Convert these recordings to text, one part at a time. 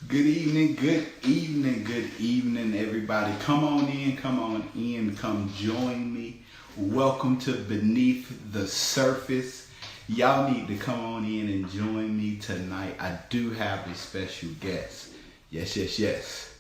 good evening, good evening, everybody. Come on in, come join me. Welcome to Beneath the Surface. Y'all need to come on in and join me tonight. I do have a special guest. Yes, yes, yes.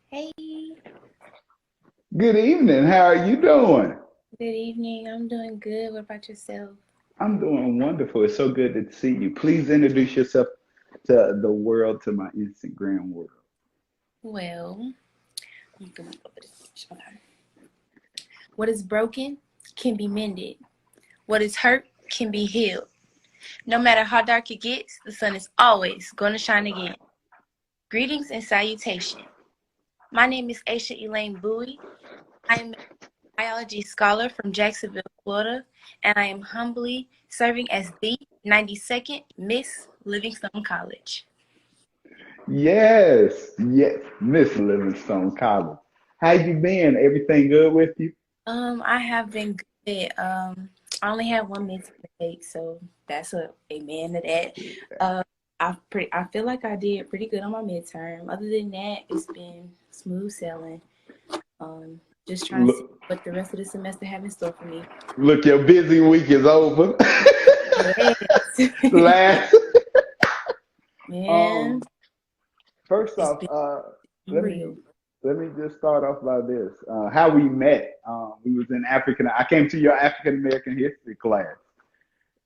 Hey, Good evening. How are you doing? good evening. I'm doing good. What about yourself? I'm doing wonderful. It's so good to see you. Please introduce yourself to the world, to my Instagram world. Well, I'm gonna go over this. Okay. What is broken can be mended. What is hurt can be healed. No matter how dark it gets, the sun is always going to shine again. Greetings and salutation. My name is Aishia May. I am a biology scholar from Jacksonville, Florida, and I am humbly serving as the 92nd Miss Livingstone College. Yes, yes, Miss Livingstone College. How you been? Everything good with you? I have been good. I only had one midterm to take, so that's a amen to that. Uh, I feel like I did pretty good on my midterm. Other than that, it's been smooth sailing. Um, just trying to see Look, what the rest of the semester have in store for me. look, your busy week is over. Yes, Last, man, um, first it's off, been let real. me let me just start off by this. How we met. We was in African. I came to your African American history class,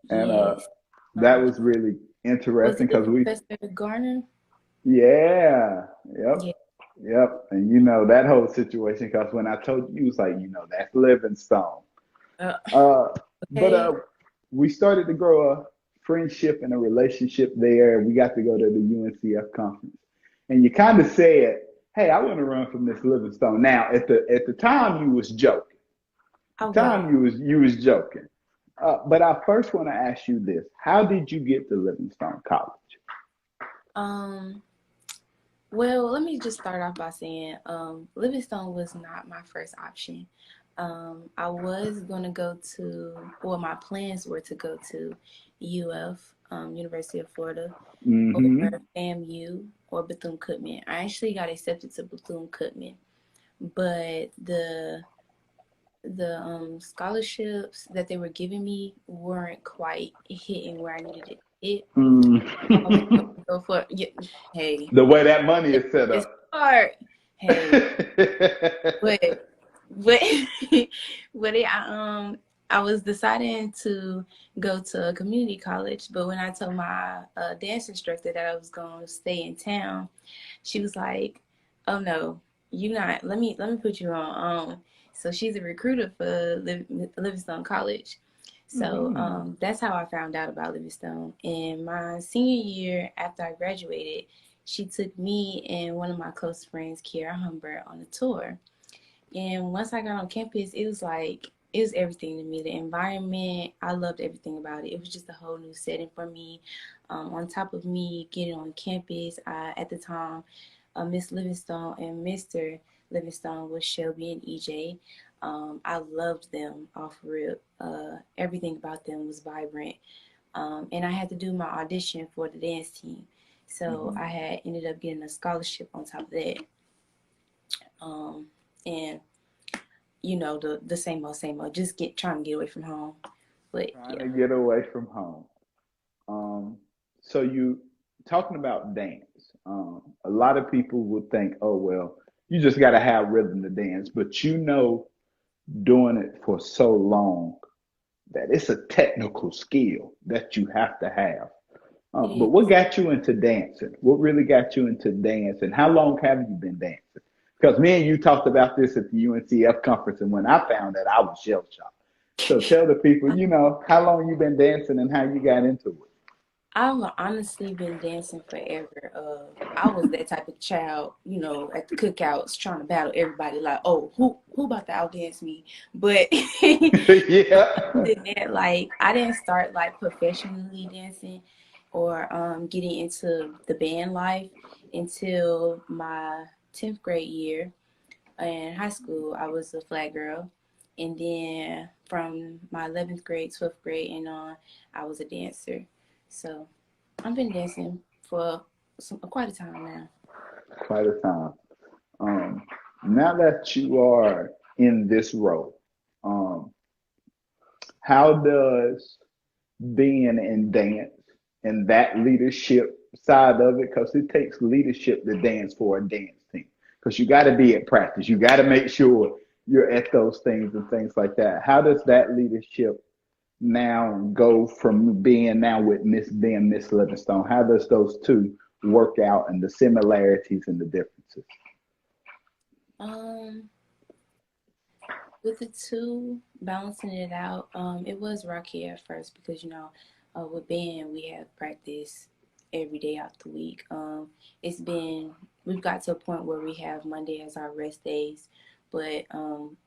and Yes. that was really Was interesting it because we, Professor Garner? yeah, yep. Yeah. Yep, and you know that whole situation because when I told you, you was like, that's Livingstone. Uh, Uh, but okay. we started to grow a friendship and a relationship there. We got to go to the UNCF conference, and you kind of said, "Hey, I want to run from this Livingstone." Now, at the time, you was joking. I At the was. time, you was joking. But I first want to ask you this: how did you get to Livingstone College? Um. Well, let me just start off by saying Livingstone was not my first option. I was going to go to, well, my plans were to go to UF, University of Florida, or Mm-hmm. FAMU or Bethune-Cookman. I actually got accepted to Bethune-Cookman, but the scholarships that they were giving me weren't quite hitting where I needed it to hit. I was going Mm. to go for, yeah, hey, The way that money is set it's up. hard. Hey, but but but I was deciding to go to a community college, but when I told my dance instructor that I was going to stay in town, she was like, "Oh no, you not. Let me put you on." So she's a recruiter for Livingstone College. So Mm. that's how I found out about Livingstone. And my senior year, after I graduated, she took me and one of my close friends, Kiara Humbert, on a tour. And once I got on campus, it was everything to me. The environment, I loved everything about it. It was just a whole new setting for me. On top of me getting on campus, at the time, Miss Livingstone and Mr. Livingstone was Shelby and EJ. I loved them off rip. Everything about them was vibrant. And I had to do my audition for the dance team. So Mm-hmm. I had ended up getting a scholarship on top of that. Um, and the same old, just get trying to get away from home. But Trying yeah. to get away from home. Um, so you talking about dance. A lot of people would think, oh well, you just got to have rhythm to dance, but doing it for so long that it's a technical skill that you have to have. But It what is. got you into dancing? What really got you into dancing? How long have you been dancing? Because me and you talked about this at the UNCF conference, and when I found that, I was shell shocked. So tell the people, how long you been dancing and how you got into it. I've honestly been dancing forever. I was that type of child, at the cookouts trying to battle everybody. Like, oh, who about to outdance me? But Yeah. like, I didn't start like professionally dancing or getting into the band life until my 10th grade year. In high school, I was a flag girl, and then from my 11th grade, 12th grade, and on, I was a dancer. So I've been dancing for quite a time now. Quite a time. Um, Now that you are in this role, um, how does being in dance and that leadership side of it, because it takes leadership to dance for a dance team, because you got to be at practice, you got to make sure you're at those things and things like that. How does that leadership now go from being now with Miss Livingstone? How does those two work out and the similarities and the differences? Um, with the two balancing it out, it was rocky at first because with band we have practice every day out the week. It's been we've got to a point where we have Monday as our rest days, but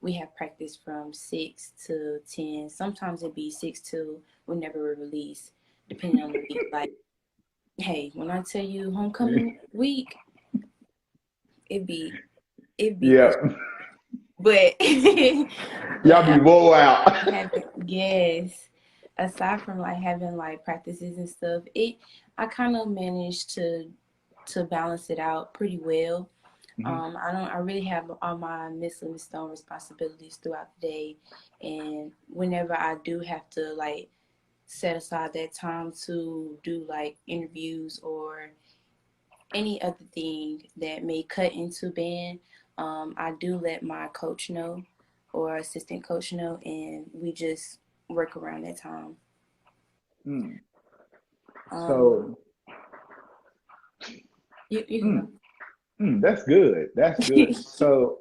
we have practice from 6 to 10. Sometimes it be 6 to whenever we release, depending on the week. Like, hey, when I tell you homecoming week, it be it be Yeah, but y'all but be woe out. having, yes, aside from like having like practices and stuff, I kind of managed to balance it out pretty well. Mhm. I really have all my Miss Livingstone responsibilities throughout the day, and whenever I do have to like set aside that time to do like interviews or any other thing that may cut into band, I do let my coach know or assistant coach know, and we just work around that time. Mm. Um, So, you can mm, that's good. That's good. go. So,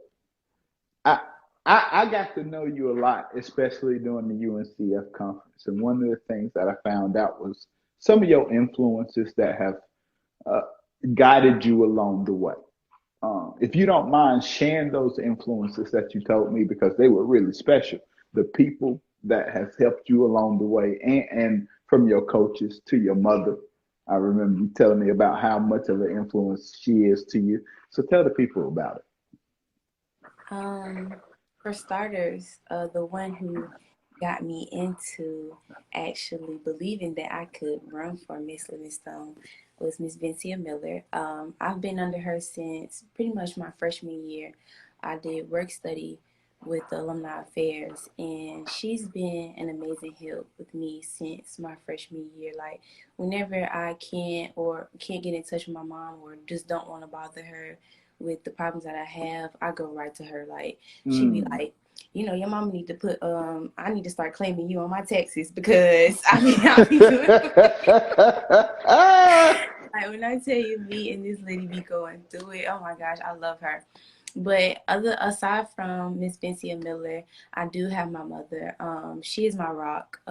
I, I got to know you a lot, especially during the UNCF conference. And one of the things that I found out was some of your influences that have uh, guided you along the way. If you don't mind sharing those influences that you told me, because they were really special, the people that has helped you along the way, and from your coaches to your mother. I remember you telling me about how much of an influence she is to you. So tell the people about it. Um, for starters, the one who got me into actually believing that I could run for Miss Livingstone was Miss Vincia Miller. I've been under her since pretty much my freshman year. I did work study with the Alumni Affairs, and she's been an amazing help with me since my freshman year. Like, whenever I can't get in touch with my mom or just don't want to bother her with the problems that I have, I go right to her. Like, she be Mm. like, your mama need to put I need to start claiming you on my taxes because I be doing like, when I tell you, me and this lady be going through it. Oh my gosh, I love her. But aside from Miss Vincia Miller, I do have my mother. She is my rock.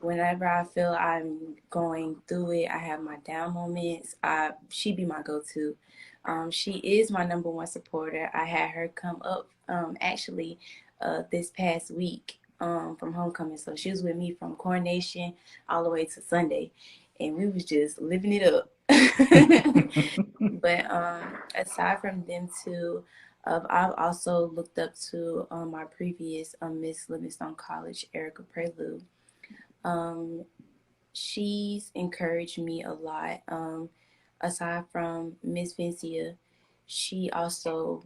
Whenever I feel I'm going through it, I have my down moments. She be my go-to. She is my number one supporter. I had her come up actually this past week from homecoming. So she was with me from coronation all the way to Sunday, and we was just living it up. But aside from them two, I've also looked up to my previous Miss Livingstone College, Erica Prelude. Um, she's encouraged me a lot. Aside from Miss Vincia, she also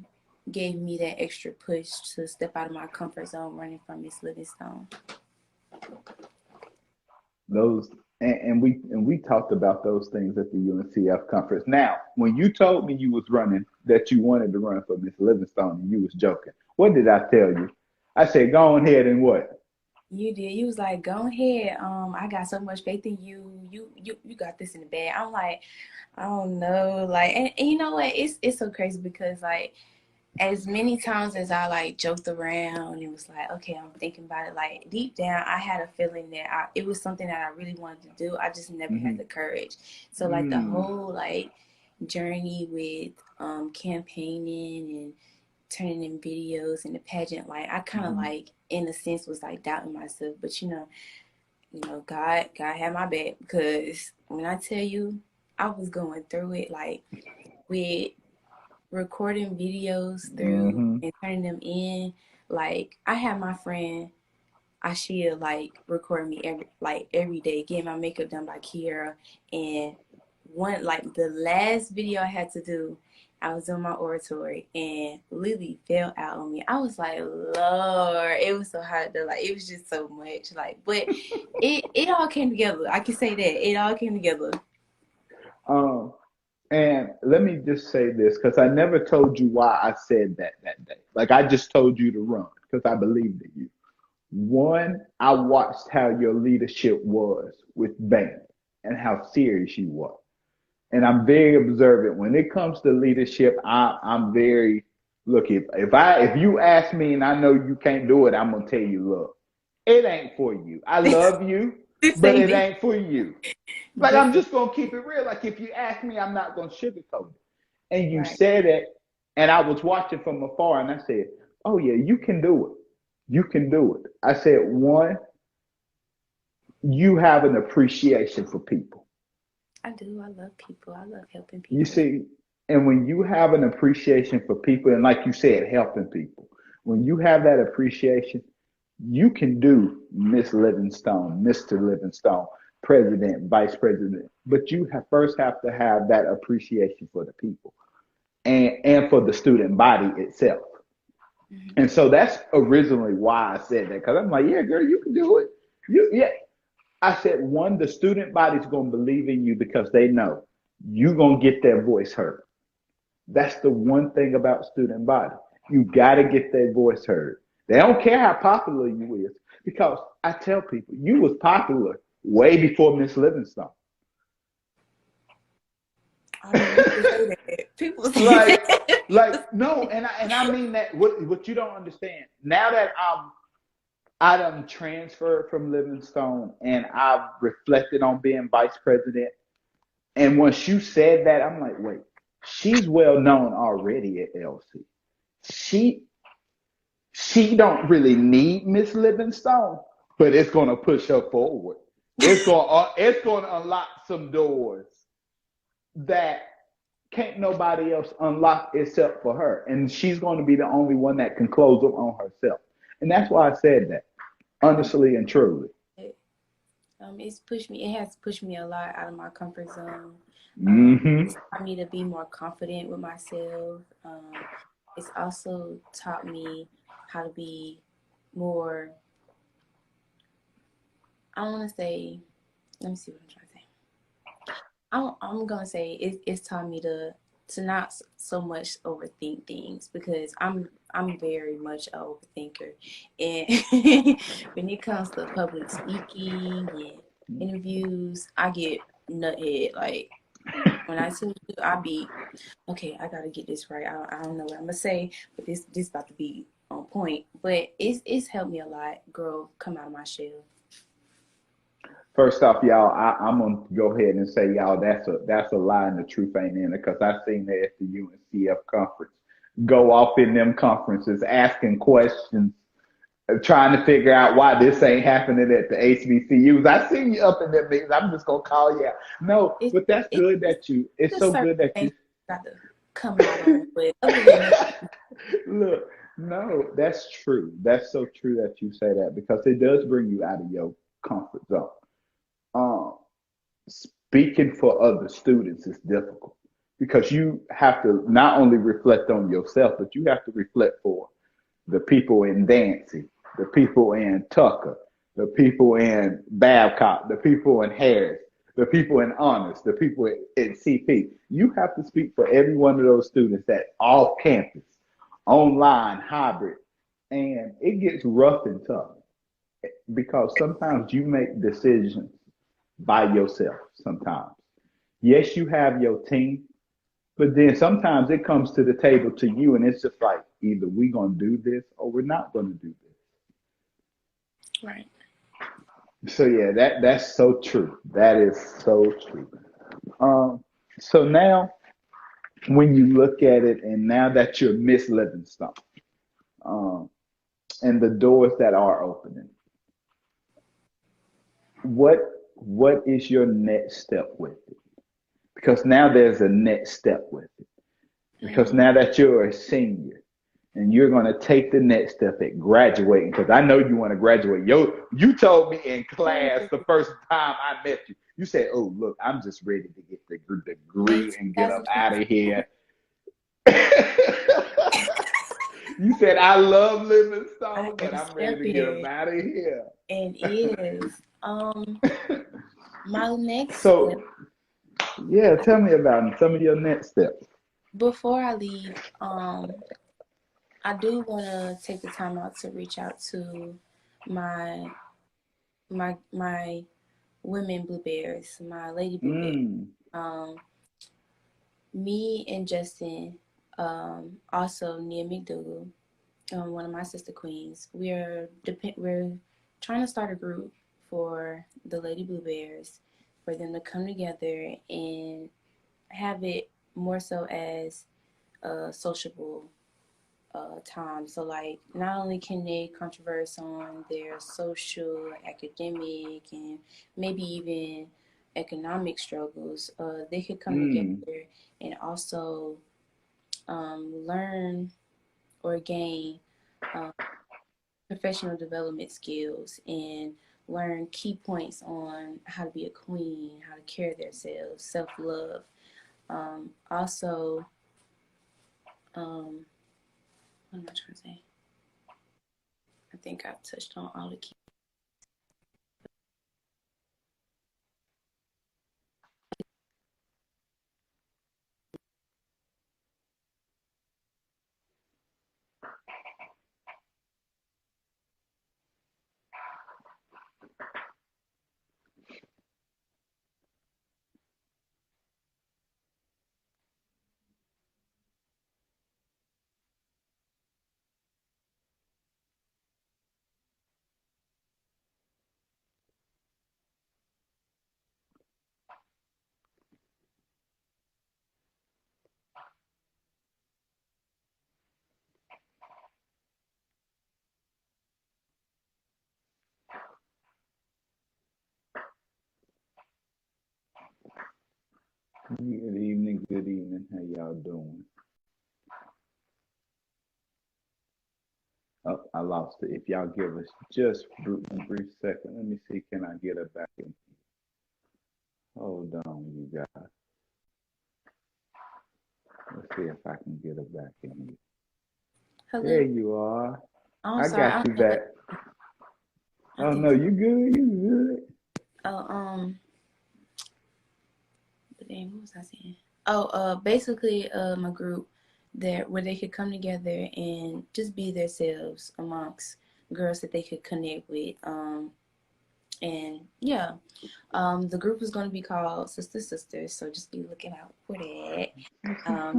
gave me that extra push to step out of my comfort zone running from Miss Livingstone. Those and we talked about those things at the UNCF conference. Now, when you told me you was running, that you wanted to run for Miss Livingstone, and you was joking. What did I tell you? I said, go on ahead and what? You did. You was like, go ahead. I got so much faith in you. You got this in the bag. I'm like, I don't know. Like, and you know what? It's so crazy because like as many times as I like joked around and was like, okay, I'm thinking about it, like deep down, I had a feeling that it was something that I really wanted to do. I just never had Mm-hmm. the courage. So like the Mm. whole like journey with campaigning and turning in videos and the pageant, like I kind of Mm-hmm. like in a sense was like doubting myself, but God had my back because when I tell you, I was going through it like with recording videos through Mm-hmm. and turning them in. Like I had my friend Aishia like record me every day, getting my makeup done by Kiera. And one like the last video I had to do, I was doing my oratory and Lily fell out on me. I was like, Lord, it was so hard to like it was just so much. Like but it all came together. I can say that. It all came together. Um, and let me just say this because I never told you why I said that day. Like I just told you to run because I believed in you. One, I watched how your leadership was with band and how serious you were. And I'm very observant when it comes to leadership. I'm very look if you ask me and I know you can't do it, I'm gonna tell you, look, it ain't for you. I love you, This but ain't it it. ain't for you. Like This I'm is just gonna keep it real. Like if you ask me, I'm not gonna sugarcoat it. And you right. said it, and I was watching from afar, and I said, "Oh yeah, you can do it. You can do it." I said, one, you have an appreciation for people. I do. I love people. I love helping You people. see, and when you have an appreciation for people, and like you said, helping people, when you have that appreciation, you can do Miss Livingstone, Mr. Livingstone, president, vice president, but you first have to have that appreciation for the people and for the student body itself. Mm-hmm. And so that's originally why I said that because I'm like, yeah, girl, you can do it. Yeah. I said, one, the student body's gonna believe in you because they know you're gonna get their voice heard. That's the one thing about student body. You got to get their voice heard. They don't care how popular you is because I tell people you was popular way before Miss Livingstone. I mean, people say that. People say like, that. People like no, and I mean that. What you don't understand now that I done transferred from Livingstone and I've reflected on being vice president. And once you said that, I'm like, wait, she's well known already at LC. She she don't really need Miss Livingstone, but it's gonna push her forward. It's gonna unlock some doors that can't nobody else unlock except for her, and she's going to be the only one that can close them on herself. And that's why I said that, I honestly and truly. it. It's pushed me. It has pushed me a lot out of my comfort zone. Mm-hmm. It's taught me to be more confident with myself. It's also taught me how to be more. I don't want to say. Let me see what I'm trying to say. I'm gonna say it's taught me to not so much overthink things because I'm very much an overthinker, and when it comes to public speaking and interviews, I get nuthead. Like when I tell you, I be okay. I gotta get this right. I don't know what I'm gonna say, but this about to be on point. But it's helped me a lot grow, come out of my shell. First off, y'all, I'm gonna go ahead and say, y'all, that's a lie, and the truth ain't in it, because I seen that at the UNCF conference. Go off in them conferences, asking questions, trying to figure out why this ain't happening at the HBCUs. I seen you up in them meetings. I'm just gonna call you out. No, It's but that's it's good that you. It's just so certain good that things you. got to come out on, but other than that. Look, no, that's true. That's so true that you say that because it does bring you out of your comfort zone. Um, Speaking for other students is difficult because you have to not only reflect on yourself, but you have to reflect for the people in Dancy, the people in Tucker, the people in Babcock, the people in Harris, the people in Honors, the people in CP. You have to speak for every one of those students at off campus, online, hybrid, and it gets rough and tough because sometimes you make decisions by yourself sometimes. Yes, you have your team, But then sometimes it comes to the table to you, and it's just like either we gonna do this or we're not gonna do Right. this. So yeah, that's so true. That is so true. Um, so now when you look at it, and now that you're Miss Livingstone, um, and the doors that are opening, what what is your next step with it? Because now there's a next step with it. Because Mm, now that you're a senior and you're going to take the next step at graduating, because I know you want to graduate. You told me in class the first time I met you, you said, "Oh, look, I'm just ready to get the May degree and get up out 2020. of here." You said, "I love I Livingstone, am but a I'm ready to get up stepper out of here." and is my next step. So, yeah, tell me about some of your next steps. Before I leave, I do want to take the time out to reach out to my my women blueberries, my lady blueberries. Mm, Um, Me and Justin, also Nia McDougal, one of my sister queens. We're trying to start a group for the Lady Blue Bears, for them to come together and have it more so as a sociable time. So like, not only can they converse on their social, academic, and maybe even economic struggles, they could come mm. together and also learn or gain uh, professional development skills and learn key points on how to be a queen, how to care themselves, self love. Also, what am I trying to say? I think I've touched on all the key. Good evening, good evening. How y'all doing? Oh, I lost it. If y'all give us just a brief second, let me see. Can I get her back in? Hold on, you guys. Let's see if I can get her back in here. There Hello. you are. Oh, I'm I sorry. I got don't you know what back. I Oh think. no, you good? You good? Oh, but then what was I saying? Oh, basically, a group that where they could come together and just be themselves amongst girls that they could connect with. And yeah, the group is going to be called Sister Sisters, so just be looking out for that.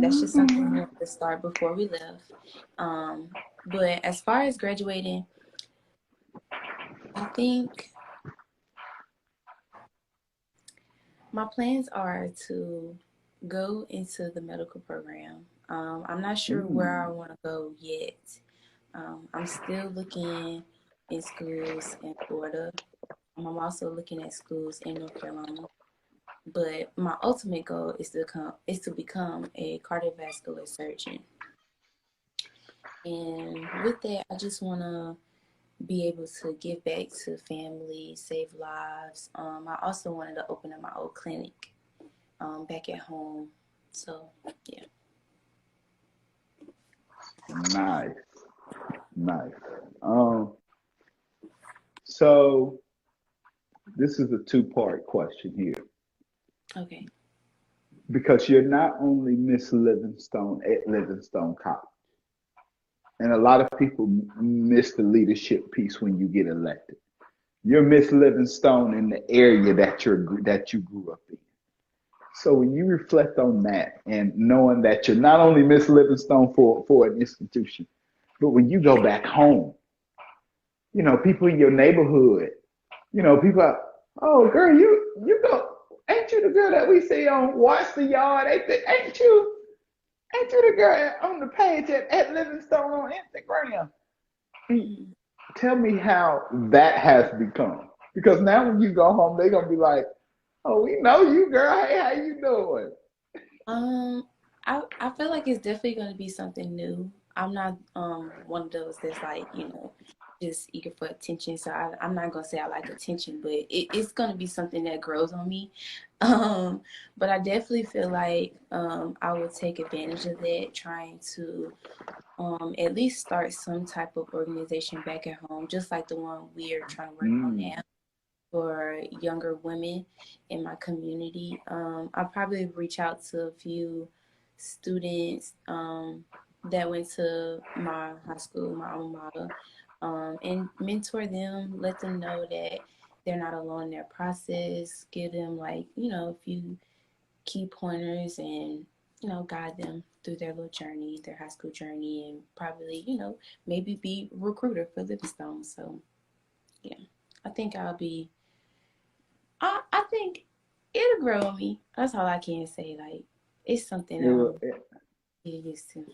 That's just something we wanted to start before we left. But as far as graduating, I think my plans are to go into the medical program. I'm not sure where I Mm. want to go yet. I'm still looking in schools in Florida. I'm also looking at schools in North Carolina. But my ultimate goal is to become a cardiovascular surgeon. And with that, I just want to be able to give back to family, save lives. I also wanted to open up my own clinic back at home. So, yeah. Nice, nice. Um, so this is a two-part question here Okay. because you're not only Miss Livingstone at Livingstone College, and a lot of people miss the leadership piece when you get elected. You're Miss Livingstone in the area that you grew up in. So when you reflect on that and knowing that you're not only Miss Livingstone for an institution, but when you go back home, people in your neighborhood, people are, oh girl, you go, ain't you the girl that we see on Watch the Yard? Ain't you the girl on the page at Livingstone on Instagram? Tell me how that has become. Because now when you go home, they're gonna be like, oh, we know you, girl. Hey, how you doing? I feel like it's definitely going to be something new. I'm not one of those that's like, just eager for attention. So I'm not gonna say I like attention, but it's gonna be something that grows on me. But I definitely feel like I will take advantage of that, trying to at least start some type of organization back at home, just like the one we're trying to work on Mm. now for younger women in my community. I'll probably reach out to a few students that went to my high school, my alma mater, and mentor them, let them know that they're not alone in their process, give them a few key pointers and, guide them through their little journey, their high school journey, and probably, maybe be a recruiter for Livingstone. So, yeah, I think I think it'll grow on me. That's all I can say. Like, it's something It will, get used to.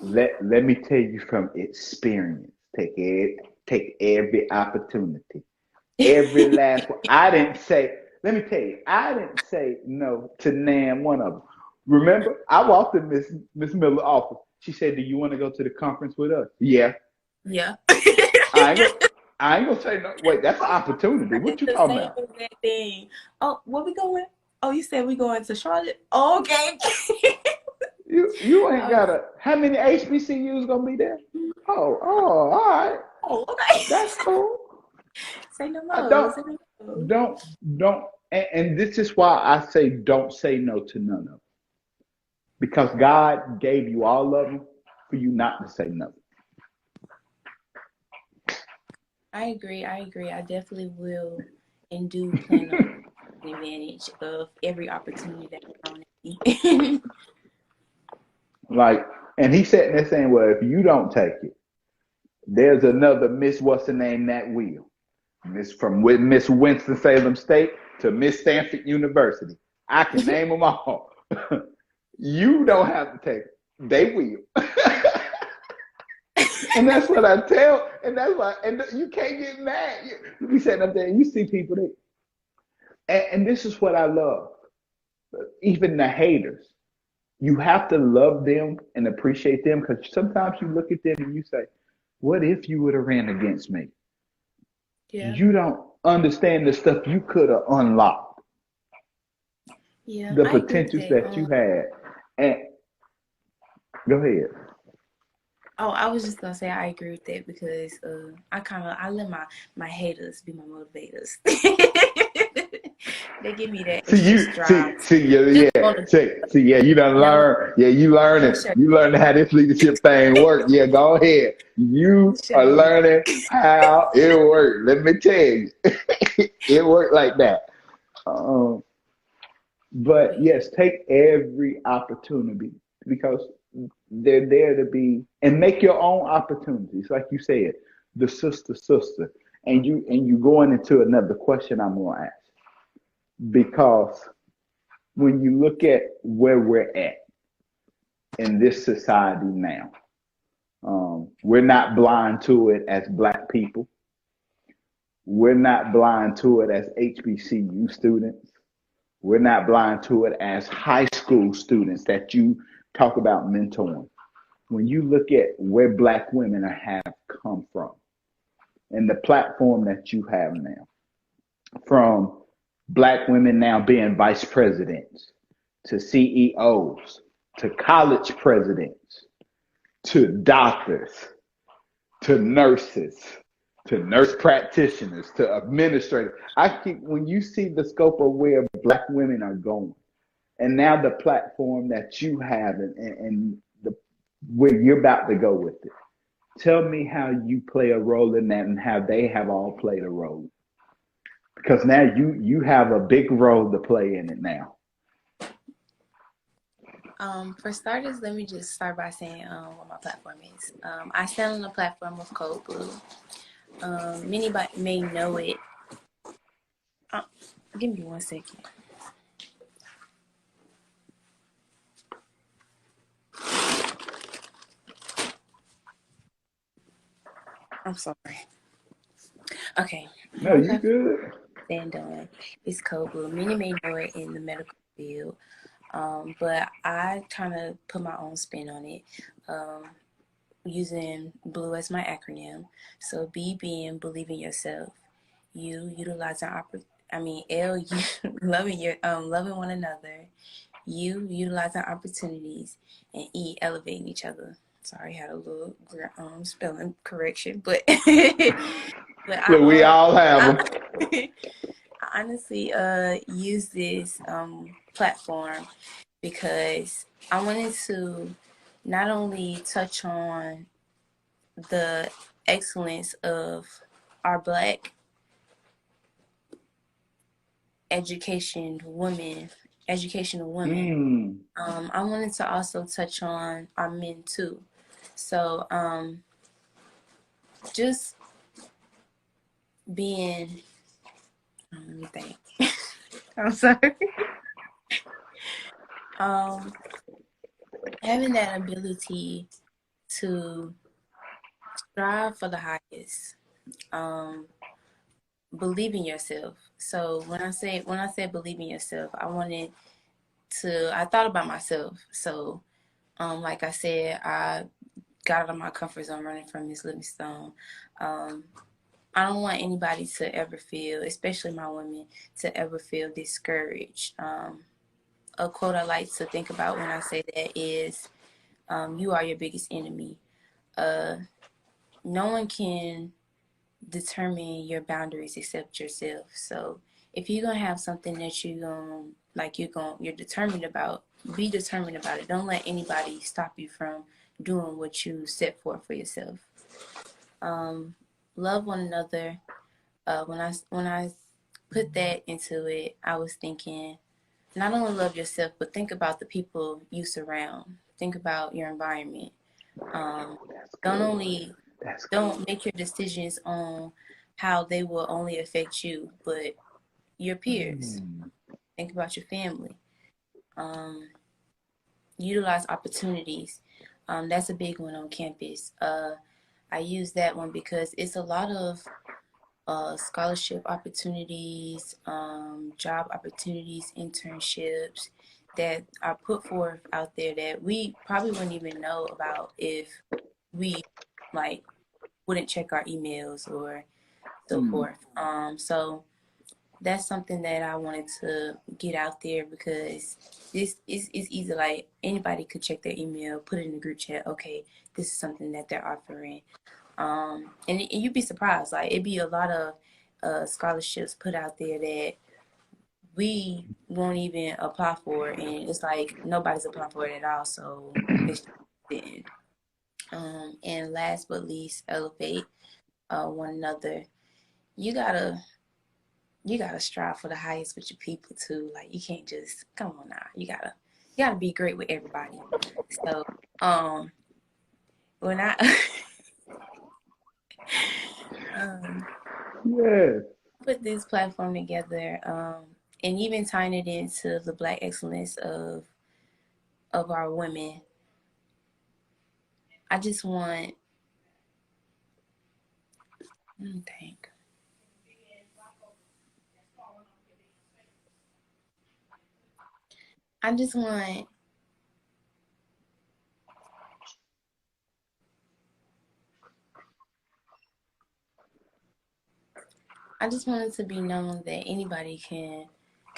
let me tell you from experience. Take every opportunity. Every last one. I didn't say, let me tell you, I didn't say no to nan one of them. Remember, I walked in Miss Miller's office. She said, do you want to go to the conference with us? Yeah. Yeah. I ain't gonna, I ain't gonna say no. Wait, that's an opportunity. I did What you the talking same about? exact thing. Oh, where we going? Oh, you said we going to Charlotte? Oh, okay. You ain't I was, gotta. How many HBCUs gonna be there? Oh, all right. oh, okay. That's cool. Say no I more. don't, Say no more. don't, don't. And this is why I say don't say no to none of them. Because God gave you all of them for you not to say no. I agree. I definitely will and do plan on taking advantage of every opportunity that's thrown at me. Like, and he's sitting there saying, well, if you don't take it, there's another Miss what's the name that will. Miss Winston-Salem State to Miss Stanford University. I can name them all. You don't have to take it. They will. And that's what I tell, and that's why, and you can't get mad. You be sitting up there and you see people that, and this is what I love. Even the haters, you have to love them and appreciate them because sometimes you look at them and you say, what if you would have ran against me? Yeah. You don't understand the stuff you could have unlocked, Yeah, the I agree with potentials that. that you had. And go ahead. Oh, I was just gonna say I agree with that because I let my haters be my motivators. They give me that See extra you drive to just yeah, want to, yeah, you done you know, learn. Yeah, you learning. show You learning how this leadership thing works. Yeah, go ahead. You show are you. learning how it works. Let me tell you. It worked like that. Um, but But yeah, yes, take every opportunity because they're there to be and make your own opportunities. Like you said, the sister. And you going into another question I'm gonna ask. Because when you look at where we're at in this society now, we're not blind to it as Black people. We're not blind to it as HBCU students. We're not blind to it as high school students that you talk about mentoring. When you look at where Black women have come from and the platform that you have now, from Black women now being vice presidents, to CEOs, to college presidents, to doctors, to nurses, to nurse practitioners, to administrators. When you see the scope of where Black women are going, and now the platform that you have and where you're about to go with it. Tell me how you play a role in that and how they have all played a role. Because now you have a big role to play in it now. For starters, let me just start by saying what my platform is. I stand on the platform of Code Blue. Many may know it. Uh, Give me 1 second. I'm sorry. Okay. No, My you platform good. stand on is Code Blue. Many may know it in the medical field, but I kind of put my own spin on it. Using BLUE as my acronym. So B being believe in yourself, U utilizing L you loving one another, U utilizing opportunities, and E elevating each other. Sorry, I had a little spelling correction, but but Look, we all have I, them. I honestly use this platform because I wanted to not only touch on the excellence of our Black educational women. I wanted to also touch on our men too. So just being, let me think. I'm sorry. Having that ability to strive for the highest. Believe in yourself. So when I say believe in yourself, I thought about myself. So like I said, I got out of my comfort zone running from Miss Livingstone. I don't want anybody to ever feel, especially my women, to ever feel discouraged. A quote I like to think about when I say that is, you are your biggest enemy. No one can determine your boundaries except yourself. So if you're gonna have something that you're determined about, be determined about it. Don't let anybody stop you from doing what you set forth for yourself. Love one another. When I put that into it, I was thinking not only love yourself, but think about the people you surround. Think about your environment. That's Don't good. only That's good. don't make your decisions on how they will only affect you, but your peers. Think about your family. Um, Utilize opportunities. That's a big one on campus. I use that one because it's a lot of scholarship opportunities, job opportunities, internships that are put forth out there that we probably wouldn't even know about if we like wouldn't check our emails or so forth. So that's something that I wanted to get out there because this is easy. Like anybody could check their email, put it in the group chat. Okay, this is something that they're offering. And you'd be surprised. Like it'd be a lot of scholarships put out there that we won't even apply for, and it's like nobody's applying for it at all. So it's then. And last but least, elevate one another. You gotta strive for the highest with your people too. Like you can't just come on now. You gotta be great with everybody. So when I um Yes. put this platform together, and even tying it into the Black excellence of our women, I just want let me think. I just want it to be known that anybody can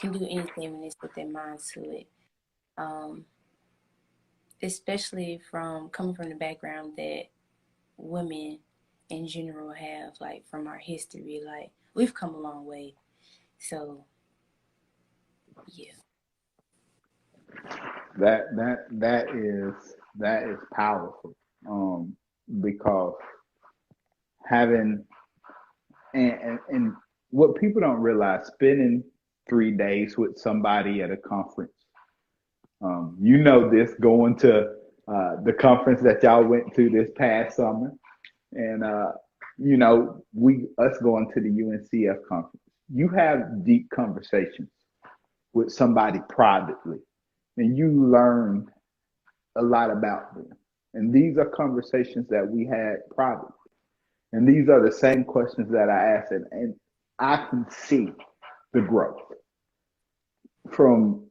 do anything when they set their minds to it. Um, Especially from coming from the background that women in general have, like from our history, like we've come a long way. So yeah. That is powerful. Because having and what people don't realize, spending 3 days with somebody at a conference, you know this, going to the conference that y'all went to this past summer, and you know, us going to the UNCF conference. You have deep conversations with somebody privately, and you learn a lot about them. And these are conversations that we had privately. And these are the same questions that I asked, and I can see the growth from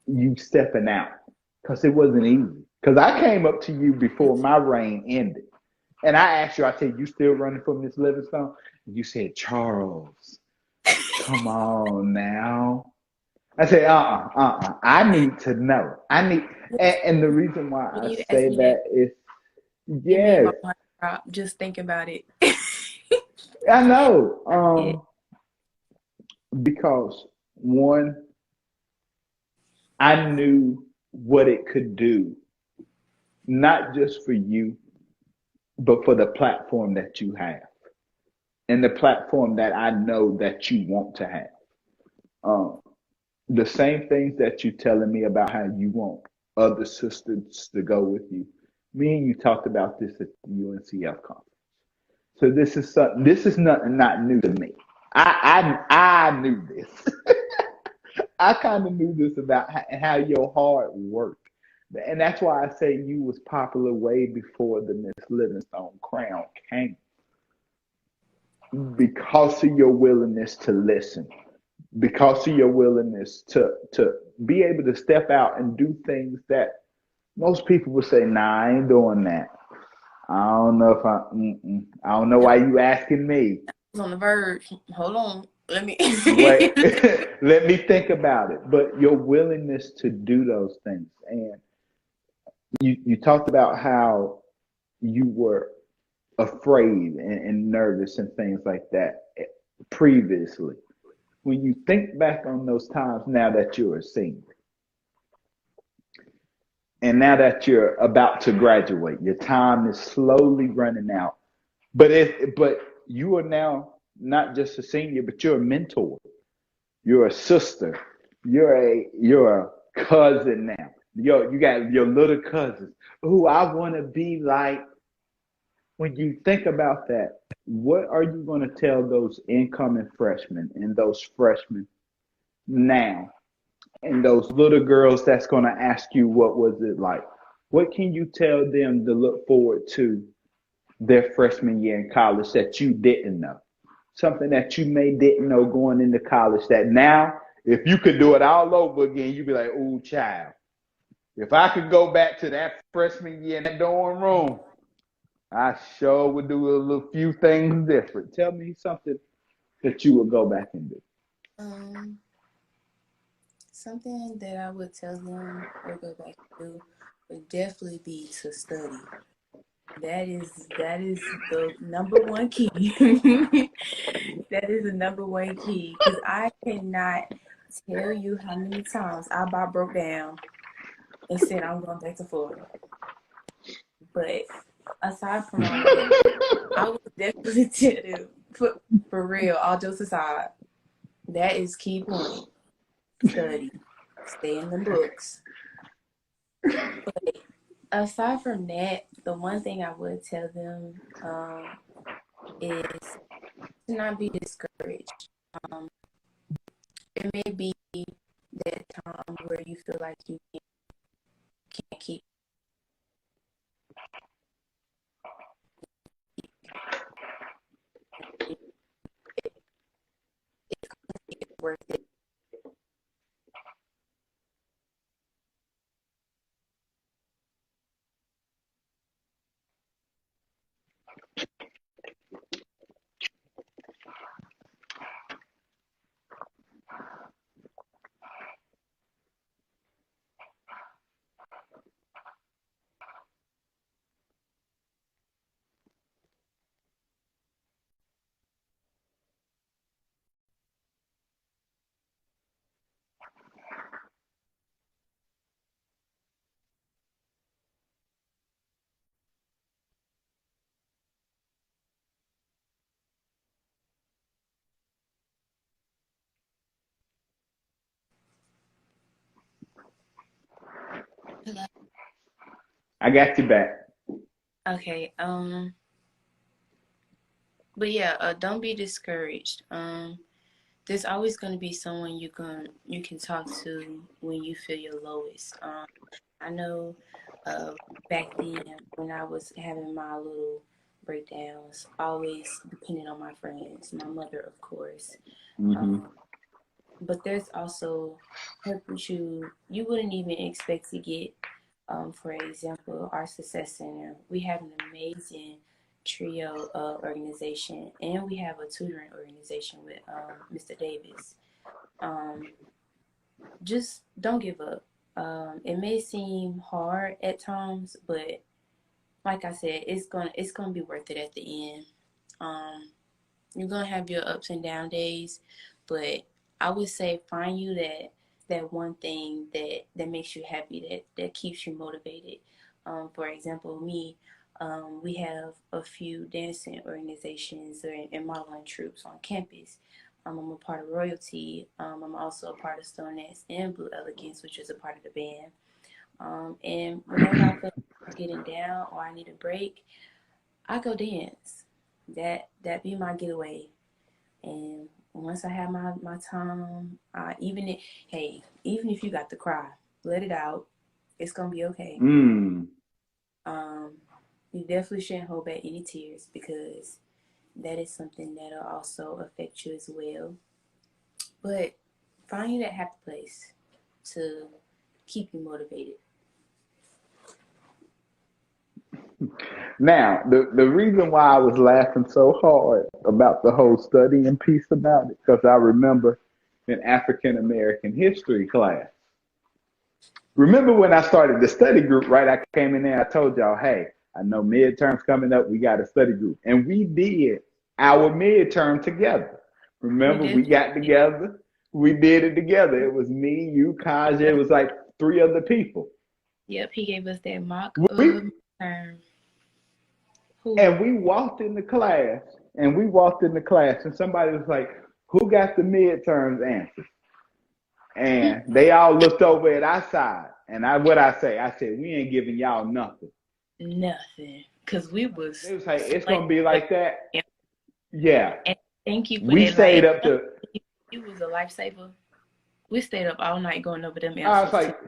you stepping out because it wasn't easy. Because I came up to you before my reign ended, and I asked you, I said, "You still running for Miss Livingstone?" And you said, "Charles, come on now." I said, I need to know. And the reason why When I you asked say me that, that is, it made yes, my heart drop just thinking about it. I know. Yeah. Because one, I knew what it could do, not just for you, but for the platform that you have and the platform that I know that you want to have. Um, the same things that you're telling me about how you want other sisters to go with you. Me and you talked about this at the UNCF conference. So this is something. This is not new to me. I knew this. I kind of knew this about how your heart worked, and that's why I say you was popular way before the Miss Livingstone crown came, because of your willingness to listen, because of your willingness to be able to step out and do things that most people would say, "Nah, I ain't doing that. I don't know if I don't know why you asking me." Was on the verge. Hold on. Let me. Wait, let me think about it. But your willingness to do those things, and you talked about how you were afraid and nervous and things like that previously. When you think back on those times now that you're a senior, and now that you're about to graduate, your time is slowly running out. But you are now not just a senior, but you're a mentor. You're a sister. You're a cousin now. You got your little cousins who I want to be like. When you think about that, what are you going to tell those incoming freshmen and those freshmen now, and those little girls that's going to ask you what was it like? What can you tell them to look forward to their freshman year in college that you didn't know? Something that you may didn't know going into college that now, if you could do it all over again, you'd be like, "Ooh, child, if I could go back to that freshman year in that dorm room, I sure would do a little few things different." Tell me something that you would go back and do. um, Something that I would tell them or go back to would definitely be to study. That is the number one key. That is the number one key because I cannot tell you how many times I about broke down and said I'm going back to Florida. But aside from all of that, I would definitely tell you for real, all jokes aside, that is key point. Study, stay in the books. But aside from that, the one thing I would tell them is to not be discouraged. Um, there may be that time where you feel like you can't keep it, it's worth it. I got you back. Okay. But yeah, don't be discouraged. There's always going to be someone you can talk to when you feel your lowest. I know, uh, back then when I was having my little breakdowns, always depending on my friends, my mother, of course. Mm-hmm. Um, but there's also help you wouldn't even expect to get. For example, our Success Center, we have an amazing trio organization, and we have a tutoring organization with Mr. Davis. Um, just don't give up. It may seem hard at times, but like I said, it's gonna be worth it at the end. Um, you're gonna have your ups and down days, but I would say find you that one thing that makes you happy, that keeps you motivated. For example, me, we have a few dancing organizations and modeling troops on campus. I'm a part of Royalty. I'm also a part of Stone X and Blue Elegance, which is a part of the band. And whenever I feel like I'm getting down or I need a break, I go dance. That be my getaway. And once I have my time, even if you got to cry, let it out. It's gonna be okay. Mm. Um, you definitely shouldn't hold back any tears because that is something that'll also affect you as well. But find you that happy place to keep you motivated. Now, the reason why I was laughing so hard about the whole studying piece about it, because I remember in African American history class. Remember when I started the study group, right? I came in there, I told y'all, hey, I know midterms coming up, we got a study group. And we did our midterm together. We Remember, we definitely got together, we did it together. It was me, you, Kaja, it was like three other people. Yep, he gave us that mock We term. Who? and we walked in the class, and somebody was like, who got the midterms answers? And they all looked over at our side. And I said, we ain't giving y'all nothing. Nothing. Cause we They was was like, it's like, gonna be like that. Yeah. and thank you for We that. stayed Like, up to you was a lifesaver. We stayed up all night going over them I was answers too. like,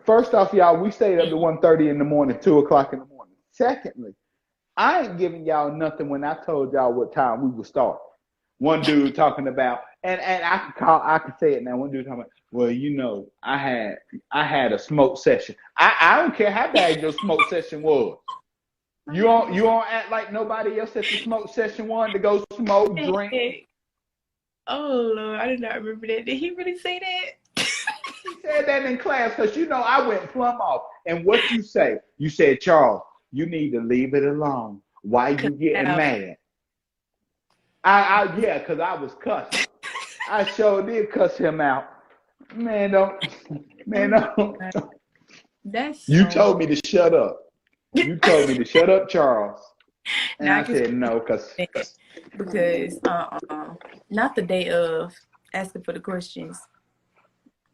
first off, y'all, we stayed up to 1:30 in the morning, 2 o'clock in the morning. Secondly, I ain't giving y'all nothing when I told y'all what time we would start. One dude talking about, and I can say it now. One dude talking about, well, I had a smoke session. I don't care how bad your smoke session was. You don't act like nobody else at the smoke session wanted to go smoke, drink. Oh Lord, I did not remember that. Did he really say that? He said that in class because I went plumb off. And what you say? You said, Charles, you need to leave it alone. Why Cause you getting now, mad? Yeah, because I was cussing. I sure did cuss him out. Man, don't, oh man, my don't. God, that's You so. told me to shut up. You told me to shut up, Charles. And Now I I can said no, say that because not the day of asking for the questions.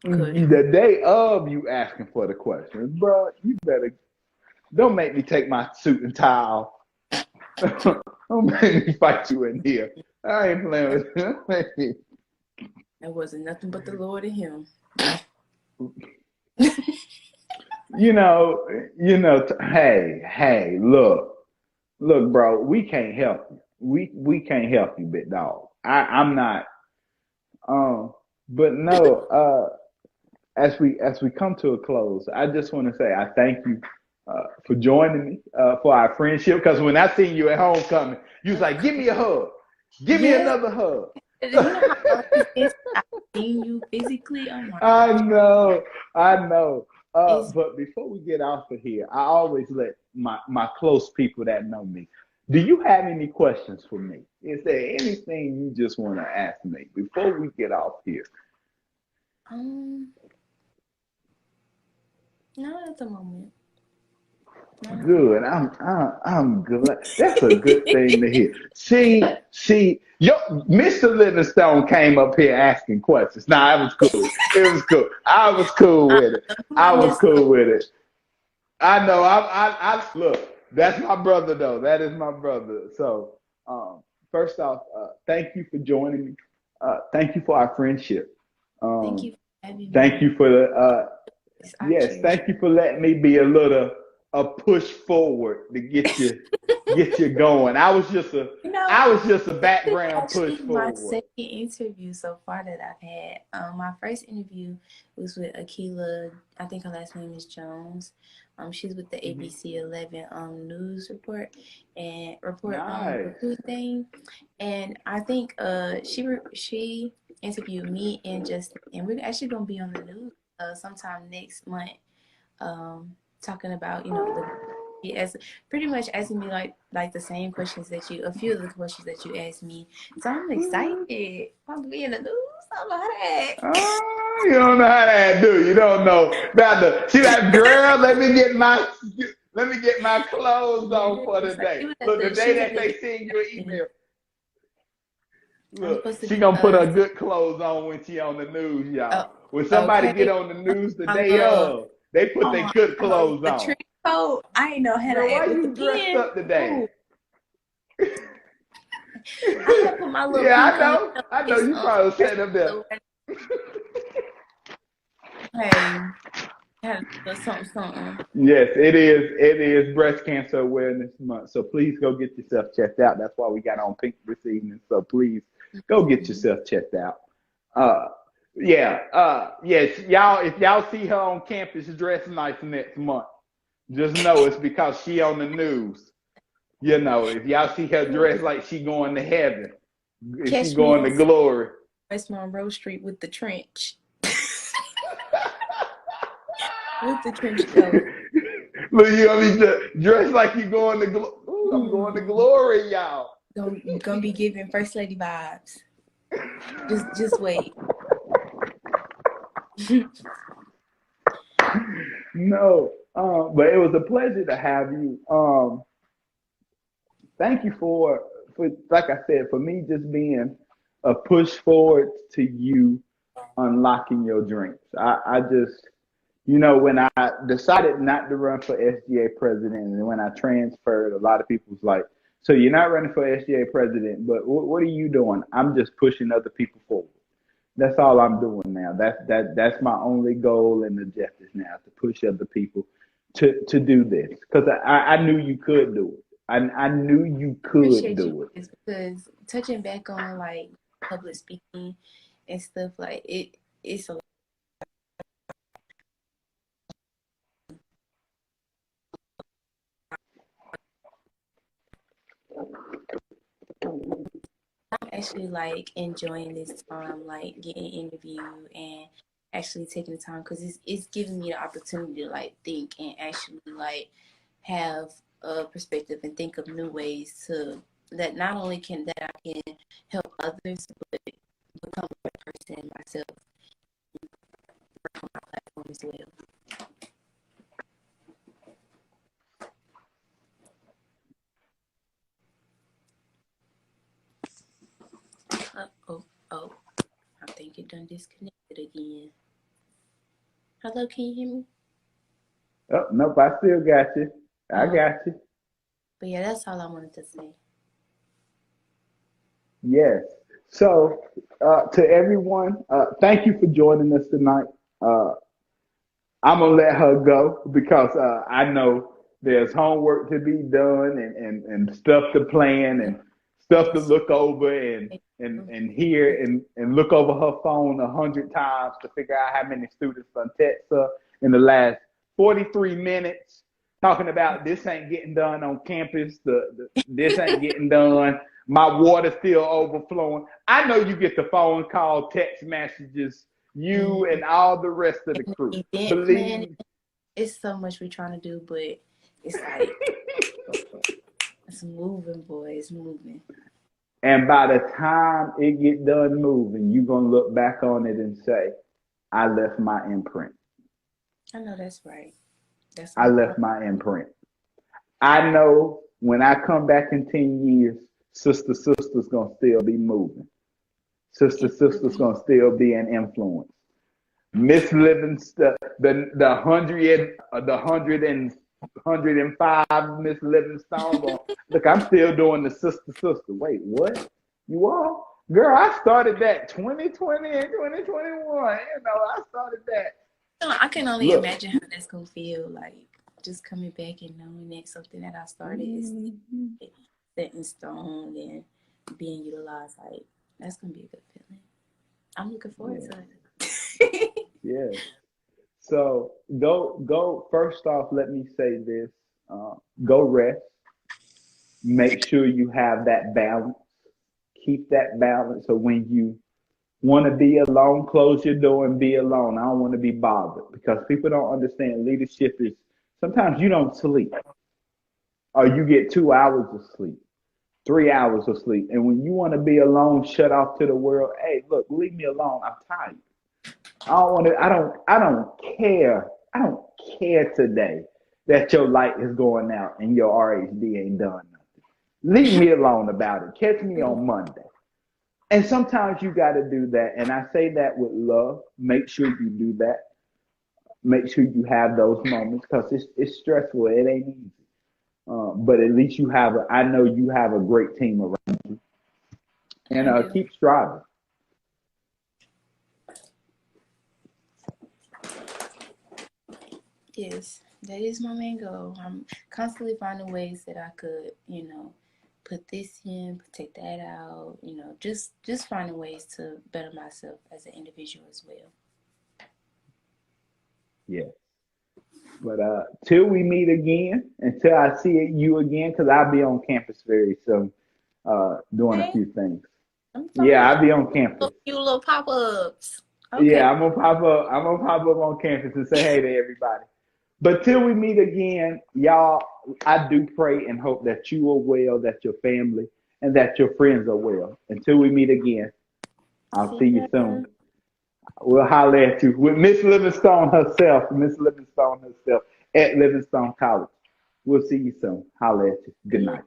Cause the day of you asking for the questions, bro, you better don't make me take my suit and tie off. Don't make me fight you in here. I ain't playing with you. that wasn't nothing but the Lord and him. Hey, look, bro, we can't help you. We can't help you, big dog. I'm not. Um, but no. As we come to a close, I just want to say I thank you for joining me for our friendship. Because when I seen you at homecoming, you was Of like, "Give me a course. hug, give me Yes. another hug." You know how long it's been since I've seen you physically? Oh my I gosh. know, I know. It's But before we get off of here, I always let my close people that know me. Do you have any questions for me? Is there anything you just want to ask me before we get off here? um not at the moment. Good. I'm glad. That's a good thing to hear. See, Mr. Livingstone came up here asking questions. Nah, it was cool. It was cool. I was cool I with it. who I I was missed. cool with it. I know. I look. That's my brother, though. That is my brother. So, first off, thank you for joining me. Thank you for our friendship. Thank Um, you for having thank me. you for the I yes. cherish Thank you for letting me be a push forward to get you going. you know, I was just a this is background push actually my forward. second interview so far that I've had. My first interview was with Akila. I think her last name is Jones. She's with the Mhm. ABC 11 news report Nice. recruit thing, and I think she interviewed me and Justin, and we're actually gonna be on the news sometime next month, talking about living. As pretty much asking me like the same questions that a few of the questions that you asked me. So I'm excited. I'm being in the news. I don't know how to act. Oh, you don't know how to act, do you? You don't know. She like, girl, let me get my clothes on for Yes, the like day. Look, the she day was at that the they send you an thing. email, I'm look, supposed to she be gonna put her good clothes on when she on the news, uh y'all. When somebody get okay. on the news the My day little of, they put their good clothes the on. trench coat. I ain't know how Girl, to why act with the you dressed pen. up today? Ooh, I had to put my little Yeah, pink on. I know. It's You probably that's sat up there. the hey, I had to do something something. Yes, it is. It is Breast Cancer Awareness Month. So please go get yourself checked out. That's why we got on pink this evening. So please go get Mm-hmm. yourself checked out. Uh, yeah. Yes, y'all. If y'all see her on campus dressed nice next month, just know it's because she on the news. If y'all see her dressed like she going to heaven, if she Catch me going to on glory. West Monroe Street with the trench. With the trench coat. Look, you gonna be dressed like you going to glory. Ooh, I'm going to glory, y'all. Gonna be giving first lady vibes. Just wait. No, but it was a pleasure to have you. Thank you for like I said, for me just being a push forward to you unlocking your dreams. I just when I decided not to run for SGA president, and when I transferred, a lot of people was like, "So you're not running for SGA president, but what are you doing?" I'm just pushing other people forward. That's all I'm doing now. That's my only goal and objective now, to push other people to do this, because I knew you could do it. I knew you could Appreciate you do it. because touching back on like public speaking and stuff like it's a I'm actually like enjoying this time, like getting interviewed and actually taking the time because it's giving me the opportunity to like think and actually like have a perspective and think of new ways to that not only can that I can help others but become a better person myself on my platform as well. Oh, oh, I think it done disconnected again. Hello, can you hear me? Oh, nope, I still got you. I Oh, got you. but yeah, that's all I wanted to say. Yes. So, to everyone, thank you for joining us tonight. Uh, I'm gonna let her go because I know there's homework to be done, and stuff to plan, and stuff to Yes. look over, and hear, and look over her phone 100 times to figure out how many students done text her in the last 43 minutes talking about this ain't getting done on campus, this ain't getting done, my water's still overflowing. I know you get the phone call, text messages, you Mm-hmm. and all the rest of the crew. Event planning. Believe. It's so much we're trying to do, but it's like it's moving, boy. It's moving. And by the time it get done moving, you're gonna look back on it and say, I left my imprint. I know that's right. That's I on left my imprint. I know when I come back in 10 years, sister's gonna still be moving. Sister's gonna still be an influence. Miss Livingstone, the hundred and five Miss Livingstone. Going, look, I'm still doing the sister. Wait, what? You are? Girl, I started that 2020 and 2021. I started that. I can only Look, imagine how that's gonna feel like just coming back and knowing that something that I started is set in stone and being utilized. Like that's gonna be a good feeling. I'm looking forward to it. yeah. So go. First off, let me say this: go rest. Make sure you have that balance. Keep that balance. So when you want to be alone, close your door and be alone. I don't want to be bothered because people don't understand leadership is sometimes you don't sleep or you get 2 hours of sleep, 3 hours of sleep. And when you want to be alone, shut off to the world, hey, look, leave me alone. I'm tired. I don't want to, I don't care. I don't care today that your light is going out and your RHD ain't done nothing. Leave me alone about it. Catch me on Monday. And sometimes you got to do that. And I say that with love. Make sure you do that. Make sure you have those moments because it's stressful. It ain't easy. But at least I know you have a great team around you. And keep striving. Yes, that is my main goal. I'm constantly finding ways that I could, put this in, take that out, just finding ways to better myself as an individual as well. Yeah. But till we meet again, until I see you again, because I'll be on campus very soon, doing a few things. Yeah, I'll be on campus. You little pop-ups. Okay. Yeah, I'm gonna pop up. I'm gonna pop up on campus and say hey to everybody. But till we meet again, y'all, I do pray and hope that you are well, that your family and that your friends are well. Until we meet again, I'll see you soon. We'll holler at you with Miss Livingstone herself, at Livingstone College. We'll see you soon. Holler at you. Good night.